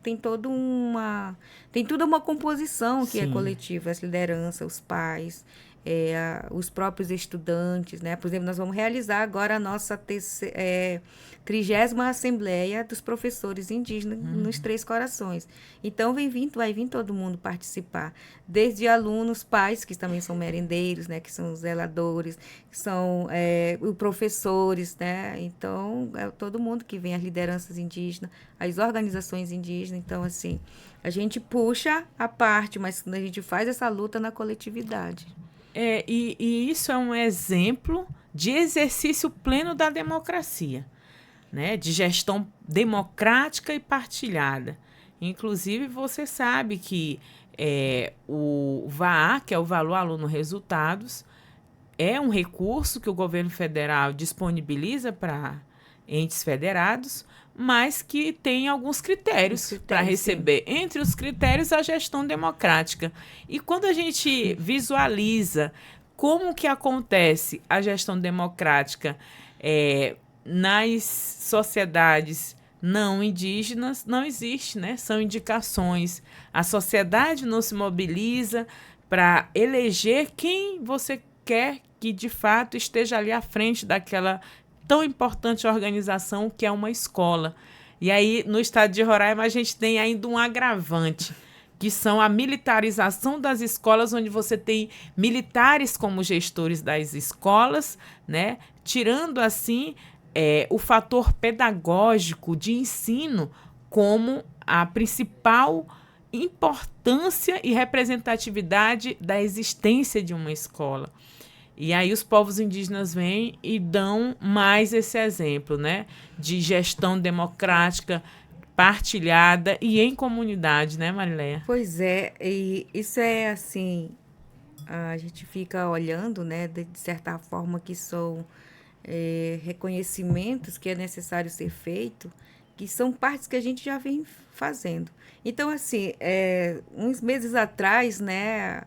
Speaker 2: tem toda tem toda uma composição que é
Speaker 1: Sim.
Speaker 2: coletiva, as lideranças, os pais, os próprios estudantes, né? Por exemplo, nós vamos realizar agora a nossa 30ª Assembleia dos Professores Indígenas nos Três Corações. Então, vai vir todo mundo participar, desde alunos, pais, que também são merendeiros, né? Que são os zeladores, que são os professores, né? Então, é todo mundo que vem, as lideranças indígenas, as organizações indígenas. Então, assim, a gente puxa a parte, mas a gente faz essa luta na coletividade.
Speaker 1: E isso é um exemplo de exercício pleno da democracia, né? De gestão democrática e partilhada. Inclusive, você sabe que o VAA, que é o Valor Aluno Resultados, é um recurso que o governo federal disponibiliza para entes federados, mas que tem alguns critérios para receber. Sim. Entre os critérios, a gestão democrática. E quando a gente visualiza como que acontece a gestão democrática nas sociedades não indígenas, não existe, né? São indicações. A sociedade não se mobiliza para eleger quem você quer que, de fato, esteja ali à frente daquela tão importante organização que é uma escola. E aí, no estado de Roraima, a gente tem ainda um agravante, que são a militarização das escolas, onde você tem militares como gestores das escolas, né? Tirando, assim, o fator pedagógico de ensino como a principal importância e representatividade da existência de uma escola. E aí os povos indígenas vêm e dão mais esse exemplo, né, de gestão democrática, partilhada e em comunidade, né, Marileia?
Speaker 2: Pois é, e isso é assim, a gente fica olhando, né, de certa forma que são reconhecimentos que é necessário ser feito, que são partes que a gente já vem fazendo. Então, assim, uns meses atrás, né,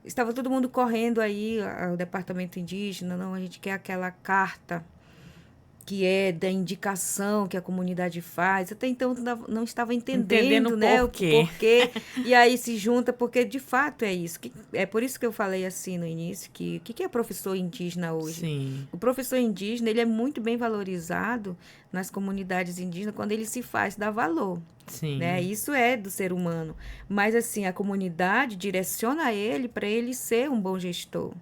Speaker 2: estava todo mundo correndo aí ao departamento indígena, não, a gente quer aquela carta que é da indicação que a comunidade faz. Até então não estava entendendo, né, o porquê. E aí se junta, porque de fato é isso. É por isso que eu falei assim no início, que o que é professor indígena hoje?
Speaker 1: Sim.
Speaker 2: O professor indígena, ele é muito bem valorizado nas comunidades indígenas quando ele se faz dar valor.
Speaker 1: Sim.
Speaker 2: Né? Isso é do ser humano. Mas, assim, a comunidade direciona ele para ele ser um bom gestor.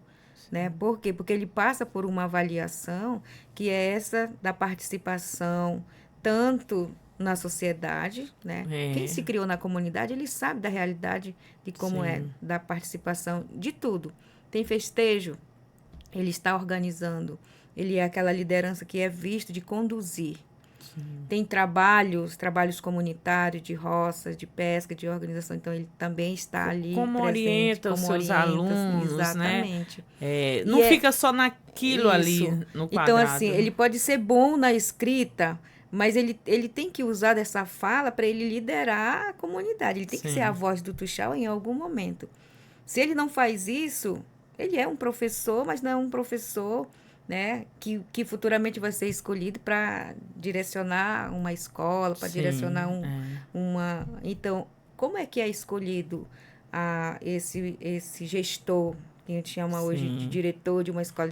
Speaker 2: Né? Por quê? Porque ele passa por uma avaliação que é essa da participação tanto na sociedade, né? Quem se criou na comunidade, ele sabe da realidade de como é, da participação de tudo. Tem festejo, ele está organizando, ele é aquela liderança que é visto de conduzir. Tem trabalhos comunitários de roças, de pesca, de organização. Então, ele também está ali
Speaker 1: como
Speaker 2: presente.
Speaker 1: Orienta os seus alunos,
Speaker 2: exatamente.
Speaker 1: Né? Não fica só naquilo ali, no quadrado.
Speaker 2: Então, assim, ele pode ser bom na escrita, mas ele tem que usar dessa fala para ele liderar a comunidade. Ele tem que ser a voz do Tuxau em algum momento. Se ele não faz isso, ele é um professor, mas não é um professor... Né, que futuramente vai ser escolhido para direcionar uma escola, para direcionar uma... Então, como é que é escolhido esse gestor, que a gente chama hoje de diretor de uma escola,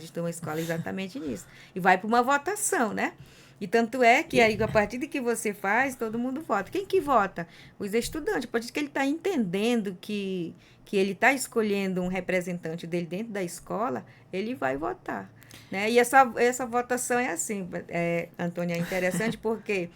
Speaker 2: exatamente nisso. E vai para uma votação, né? E tanto é que aí, a partir de que você faz, todo mundo vota. Quem que vota? Os estudantes. Pode ser que ele está entendendo que ele está escolhendo um representante dele dentro da escola, ele vai votar. Né? E essa votação é assim, Antônia, é interessante porque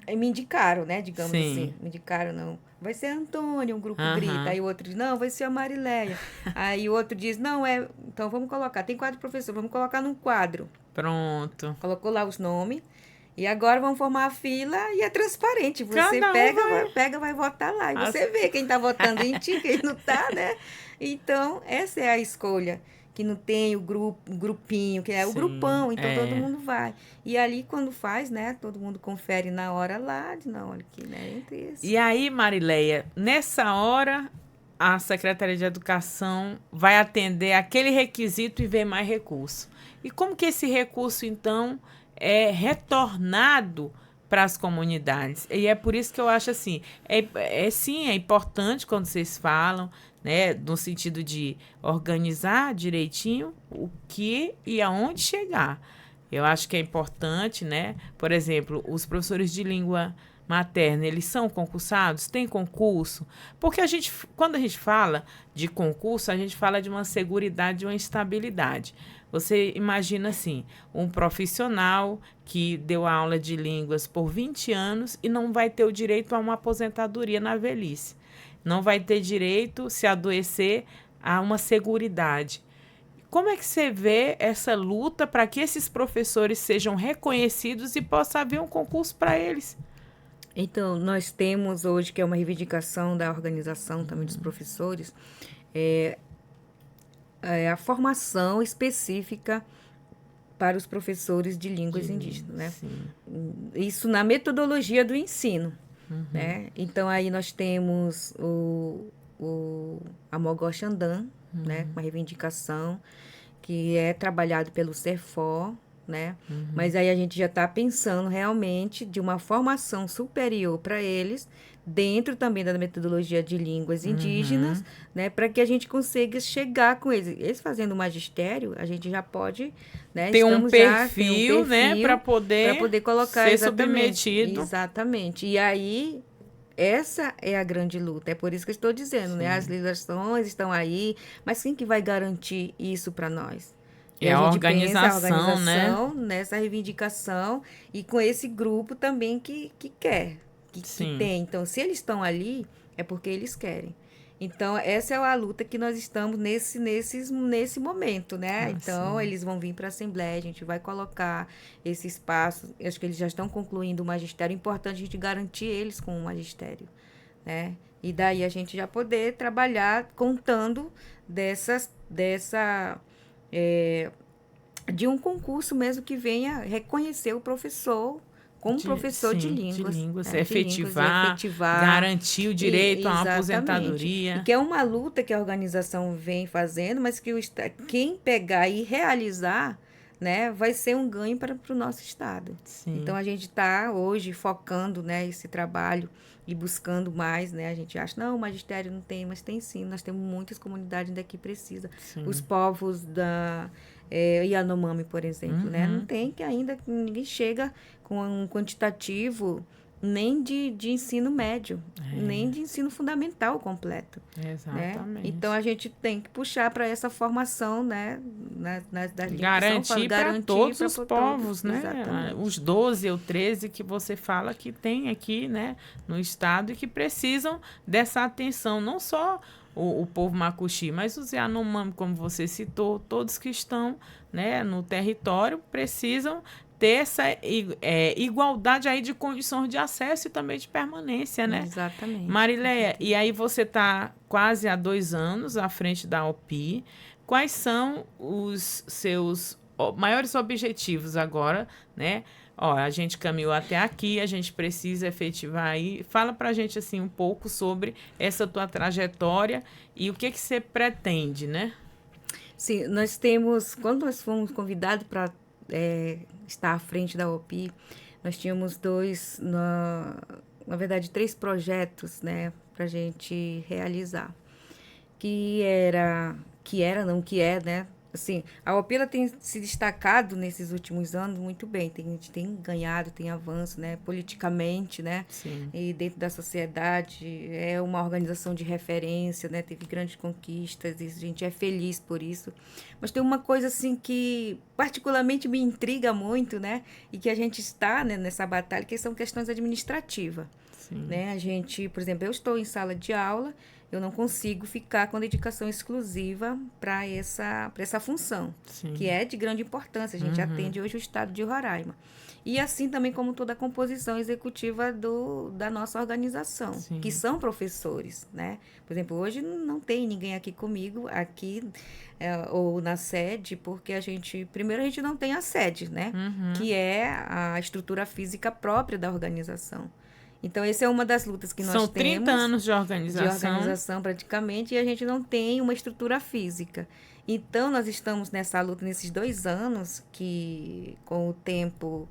Speaker 2: me indicaram, né? Digamos assim. Me indicaram, não. Vai ser Antônia, um grupo grita. Aí o outro diz, não, vai ser a Marileia. Aí o outro diz, não, então vamos colocar. Tem 4 professores, vamos colocar num quadro.
Speaker 1: Pronto.
Speaker 2: Colocou lá os nomes. E agora vão formar a fila e é transparente. Você
Speaker 1: Cada um
Speaker 2: pega, vai votar lá. E você vê quem está votando em ti, quem não está, né? Então, essa é a escolha. Que não tem o grupinho, que é o
Speaker 1: Sim,
Speaker 2: grupão, então todo mundo vai. E ali, quando faz, né? Todo mundo confere na hora lá, na hora que, né? Entre esses.
Speaker 1: E aí, Marileia, nessa hora, a Secretaria de Educação vai atender aquele requisito e ver mais recurso. E como que esse recurso, então, é retornado para as comunidades? E é por isso que eu acho assim, sim, é importante quando vocês falam, né, no sentido de organizar direitinho o que e aonde chegar. Eu acho que é importante, né? Por exemplo, os professores de língua materna, eles são concursados? Tem concurso? Porque quando a gente fala de concurso, a gente fala de uma seguridade, de uma estabilidade. Você imagina assim, um profissional que deu aula de línguas por 20 anos e não vai ter o direito a uma aposentadoria na velhice. Não vai ter direito, se adoecer, a uma seguridade. Como é que você vê essa luta para que esses professores sejam reconhecidos e possa haver um concurso para eles?
Speaker 2: Então, nós temos hoje, que é uma reivindicação da organização também dos professores, a formação específica para os professores de línguas indígenas, né?
Speaker 1: Sim.
Speaker 2: Isso na metodologia do ensino, né? Então, aí nós temos a Mogó Xandã, né? Uma reivindicação que é trabalhado pelo CERFOR, né? Mas aí a gente já está pensando realmente de uma formação superior para eles, dentro também da metodologia de línguas indígenas, né? Para que a gente consiga chegar com eles. Eles fazendo o magistério, a gente já pode, né?
Speaker 1: Tem um
Speaker 2: Estamos já,
Speaker 1: perfil, né, para poder
Speaker 2: colocar
Speaker 1: ser
Speaker 2: exatamente,
Speaker 1: submetido.
Speaker 2: exatamente. E aí essa é a grande luta, é por isso que eu estou dizendo, né? As legislações estão aí, mas quem que vai garantir isso para nós? E
Speaker 1: É
Speaker 2: a
Speaker 1: a
Speaker 2: gente pensa a
Speaker 1: organização, né?
Speaker 2: organização nessa reivindicação e com esse grupo também que quer, que
Speaker 1: Sim.
Speaker 2: tem. Então, se eles estão ali, é porque eles querem. Então, essa é a luta que nós estamos nesse momento, né? Então, eles vão vir para a Assembleia, a gente vai colocar esse espaço. Acho que eles já estão concluindo o magistério. É importante a gente garantir eles com o magistério, né? E daí a gente já poder trabalhar contando de um concurso mesmo que venha reconhecer o professor como professor de línguas, né?
Speaker 1: Efetivar, garantir o direito a uma aposentadoria.
Speaker 2: E que é uma luta que a organização vem fazendo, mas que quem pegar e realizar, né, vai ser um ganho para o nosso estado.
Speaker 1: Sim.
Speaker 2: Então a gente está hoje focando, né, esse trabalho e buscando mais, né? A gente acha, não, o magistério não tem, mas tem sim. Nós temos muitas comunidades ainda que precisam. Os povos da Yanomami, por exemplo, né? Não tem, que ainda ninguém chega com um quantitativo nem de ensino médio, nem de ensino fundamental completo.
Speaker 1: Exatamente.
Speaker 2: Né? Então, a gente tem que puxar para essa formação, né?
Speaker 1: Garantir para todos os povos, né?
Speaker 2: Exatamente.
Speaker 1: Os 12 ou 13 que você fala que tem aqui, né? No estado e que precisam dessa atenção, não só o povo Macuxi, mas os Yanomami, como você citou, todos que estão, né, no território precisam ter essa igualdade aí de condições de acesso e também de permanência, né?
Speaker 2: Exatamente.
Speaker 1: Marileia, e aí você está quase há 2 anos à frente da OPI. Quais são os seus maiores objetivos agora, né? Ó, a gente caminhou até aqui, a gente precisa efetivar aí. Fala pra gente, assim, um pouco sobre essa tua trajetória e o que você pretende, né?
Speaker 2: Sim, nós temos, quando nós fomos convidados para estar à frente da OPI, nós tínhamos na verdade, 3 projetos, né, para a gente realizar. Que é, né? Assim, a OPI ela tem se destacado nesses últimos anos muito bem. A gente tem ganhado, tem avanço, né? Politicamente, né?
Speaker 1: Sim.
Speaker 2: E dentro da sociedade é uma organização de referência, né? Teve grandes conquistas e a gente é feliz por isso. Mas tem uma coisa assim que particularmente me intriga muito, né? E que a gente está, né, nessa batalha, que são questões administrativas.
Speaker 1: Sim.
Speaker 2: Né? A gente, por exemplo, eu estou em sala de aula eu não consigo ficar com dedicação exclusiva para essa função,
Speaker 1: Sim.
Speaker 2: que é de grande importância. A gente atende hoje o estado de Roraima. E assim também como toda a composição executiva da nossa organização,
Speaker 1: Sim.
Speaker 2: que são professores, né? Por exemplo, hoje não tem ninguém aqui comigo, ou na sede, porque primeiro a gente não tem a sede, né? Que é a estrutura física própria da organização. Então, essa é uma das lutas que nós temos.
Speaker 1: São 30 anos de organização.
Speaker 2: De organização, praticamente, e a gente não tem uma estrutura física. Então, nós estamos nessa luta nesses 2 anos, que com o tempo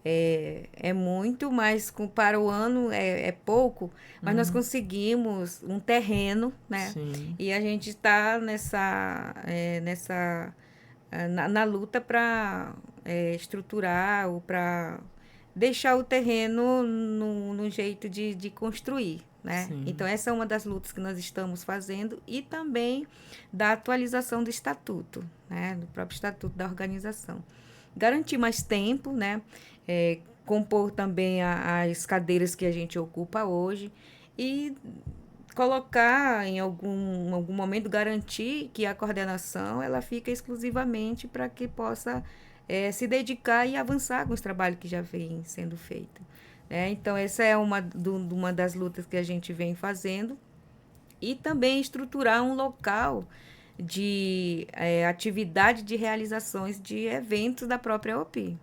Speaker 2: é muito, mas para o ano é pouco, mas nós conseguimos um terreno, né?
Speaker 1: Sim.
Speaker 2: E a gente está na luta para estruturar ou para deixar o terreno no jeito de construir, né?
Speaker 1: Sim.
Speaker 2: Então, essa é uma das lutas que nós estamos fazendo e também da atualização do estatuto, né? Do próprio estatuto da organização. Garantir mais tempo, né? Compor também as cadeiras que a gente ocupa hoje e colocar em algum momento, garantir que a coordenação ela fica exclusivamente para que possa se dedicar e avançar com os trabalhos que já vêm sendo feitos. Então, essa é uma das lutas que a gente vem fazendo. E também estruturar um local de atividade de realizações de eventos da própria OPI.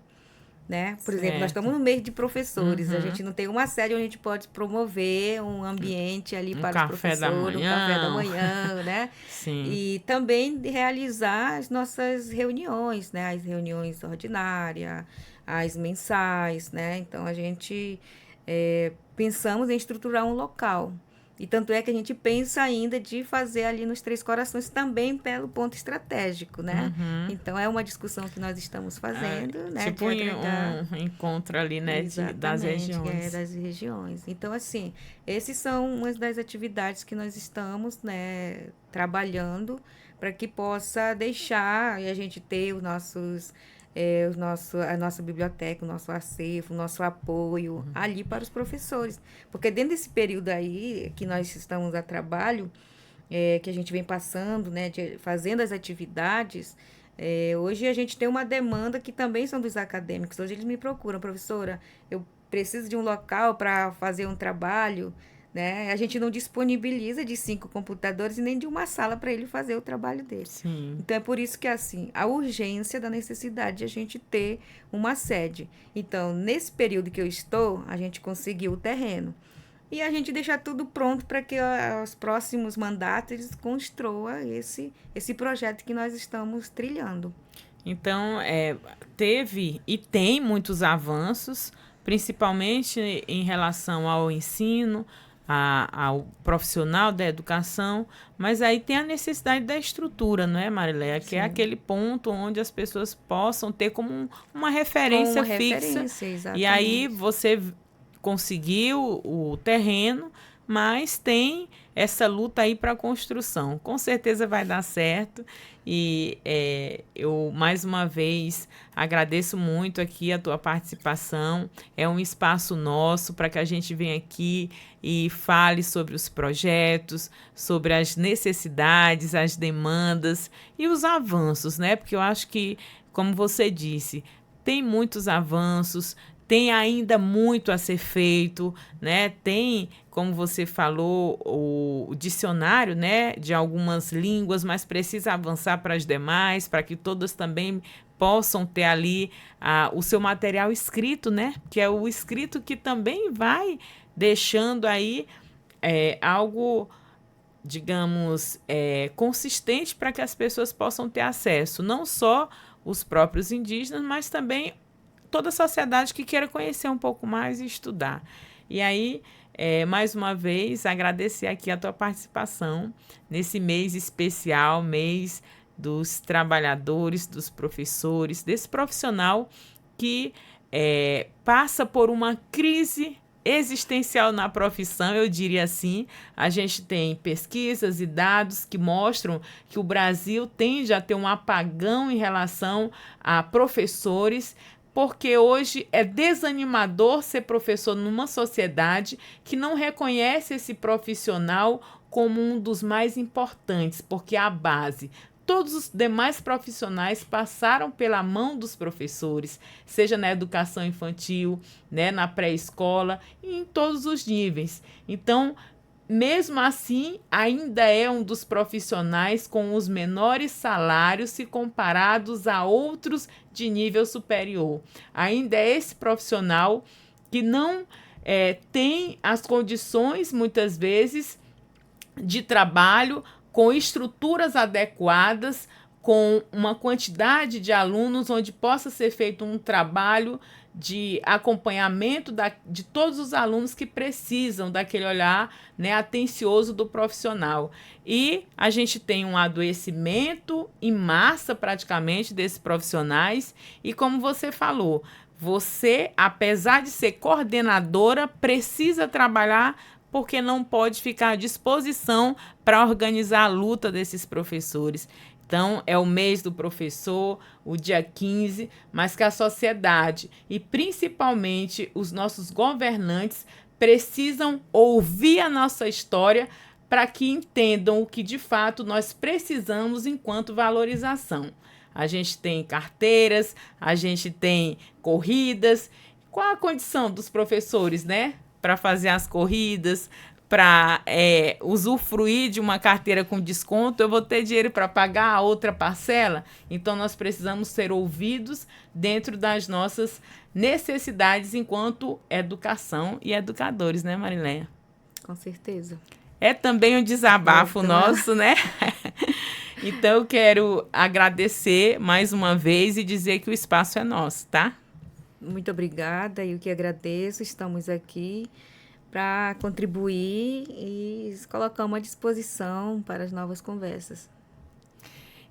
Speaker 2: Né? Por exemplo, nós estamos no mês de professores, a gente não tem uma sede onde a gente pode promover um ambiente ali para os professores, um café da manhã, né?
Speaker 1: Sim.
Speaker 2: E também de realizar as nossas reuniões, né? As reuniões ordinárias, as mensais, né? Então, a gente pensamos em estruturar um local. E tanto é que a gente pensa ainda de fazer ali nos Três Corações também pelo ponto estratégico, né? Então, é uma discussão que nós estamos fazendo, né?
Speaker 1: Tipo um encontro ali, né? Das regiões.
Speaker 2: Das regiões. Então, assim, esses são umas das atividades que nós estamos, né, trabalhando para que possa deixar e a gente ter a nossa biblioteca, o nosso acervo, o nosso apoio ali para os professores. Porque dentro desse período aí que nós estamos a trabalho, que a gente vem passando, né, fazendo as atividades, hoje a gente tem uma demanda que também são dos acadêmicos. Hoje eles me procuram, professora, eu preciso de um local para fazer um trabalho, né? A gente não disponibiliza de 5 computadores e nem de uma sala para ele fazer o trabalho dele.
Speaker 1: Sim.
Speaker 2: Então, é por isso que, assim, a urgência da necessidade de a gente ter uma sede. Então, nesse período que eu estou, a gente conseguiu o terreno. E a gente deixa tudo pronto para que os próximos mandatos eles construam esse projeto que nós estamos trilhando.
Speaker 1: Então, teve e tem muitos avanços, principalmente em relação ao ensino, ao profissional da educação, mas aí tem a necessidade da estrutura, não é, Marileia? Que é aquele ponto onde as pessoas possam ter como uma referência fixa.
Speaker 2: Exatamente.
Speaker 1: E aí você conseguiu o terreno, mas tem essa luta aí para a construção. Com certeza vai dar certo. E eu, mais uma vez, agradeço muito aqui a tua participação. É um espaço nosso para que a gente venha aqui e fale sobre os projetos, sobre as necessidades, as demandas e os avanços, né? Porque eu acho que, como você disse, tem muitos avanços, tem ainda muito a ser feito, né? Tem, como você falou, o dicionário, né, de algumas línguas, mas precisa avançar para as demais, para que todas também possam ter ali o seu material escrito, né? Que é o escrito que também vai deixando aí algo, digamos, consistente para que as pessoas possam ter acesso, não só os próprios indígenas, mas também toda a sociedade que queira conhecer um pouco mais e estudar. E aí, mais uma vez, agradecer aqui a tua participação nesse mês especial, mês dos trabalhadores, dos professores, desse profissional que passa por uma crise existencial na profissão, eu diria assim. A gente tem pesquisas e dados que mostram que o Brasil tende a ter um apagão em relação a professores, porque hoje é desanimador ser professor numa sociedade que não reconhece esse profissional como um dos mais importantes, porque a base. Todos os demais profissionais passaram pela mão dos professores, seja na educação infantil, né, na pré-escola e em todos os níveis. Então, mesmo assim, ainda é um dos profissionais com os menores salários se comparados a outros de nível superior. Ainda é esse profissional que não tem as condições, muitas vezes, de trabalho com estruturas adequadas, com uma quantidade de alunos onde possa ser feito um trabalho de acompanhamento de todos os alunos que precisam daquele olhar, né, atencioso do profissional. E a gente tem um adoecimento em massa praticamente desses profissionais e, como você falou, você, apesar de ser coordenadora, precisa trabalhar porque não pode ficar à disposição para organizar a luta desses professores. Então, é o mês do professor, o dia 15, mas que a sociedade e principalmente os nossos governantes precisam ouvir a nossa história para que entendam o que de fato nós precisamos enquanto valorização. A gente tem carteiras, a gente tem corridas. Qual a condição dos professores, né? Para fazer as corridas, para usufruir de uma carteira com desconto, eu vou ter dinheiro para pagar a outra parcela? Então, nós precisamos ser ouvidos dentro das nossas necessidades enquanto educação e educadores, né, Marileia?
Speaker 2: Com certeza.
Speaker 1: É também um desabafo nosso, né? Então, eu quero agradecer mais uma vez e dizer que o espaço é nosso, tá?
Speaker 2: Muito obrigada, eu que agradeço. Estamos aqui para contribuir e colocamos à disposição para as novas conversas.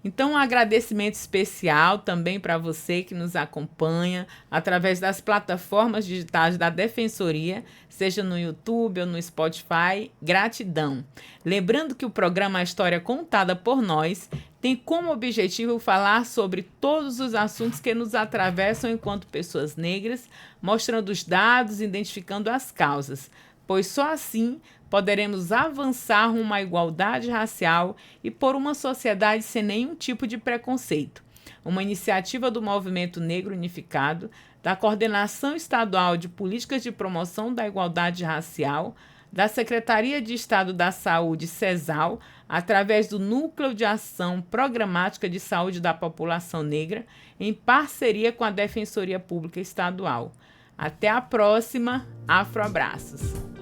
Speaker 1: Então, um agradecimento especial também para você que nos acompanha através das plataformas digitais da Defensoria, seja no YouTube ou no Spotify. Gratidão. Lembrando que o programa História Contada por Nós tem como objetivo falar sobre todos os assuntos que nos atravessam enquanto pessoas negras, mostrando os dados, identificando as causas, pois só assim poderemos avançar rumo à igualdade racial e por uma sociedade sem nenhum tipo de preconceito. Uma iniciativa do Movimento Negro Unificado, da Coordenação Estadual de Políticas de Promoção da Igualdade Racial, da Secretaria de Estado da Saúde, CESAL, através do Núcleo de Ação Programática de Saúde da População Negra, em parceria com a Defensoria Pública Estadual. Até a próxima. Afroabraços.